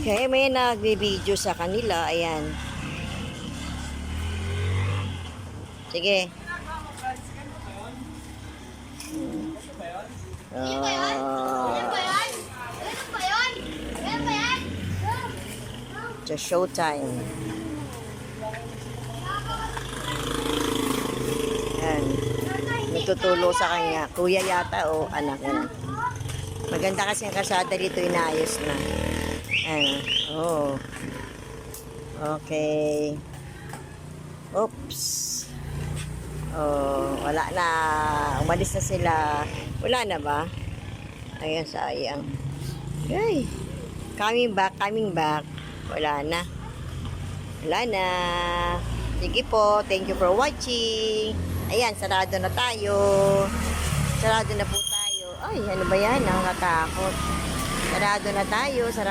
Kaya may nagbe-video sa kanila. Ayan. Sige. Just showtime. Ayan. Nagtutulo sa kanya. Kuya yata o anak yan. Maganda kasi ang kasada dito, inaayos na. Ayan. Oh. Okay. Oops. Oh, wala na. Umalis na sila. Wala na ba? Ayan, sayang. Ay. Coming back, coming back. Wala na. Wala na. Sige po. Thank you for watching. Ayan, sarado na tayo. Sarado na po tayo. Ay, ano ba yan? Nakakatakot. Sarado na tayo. Sarado.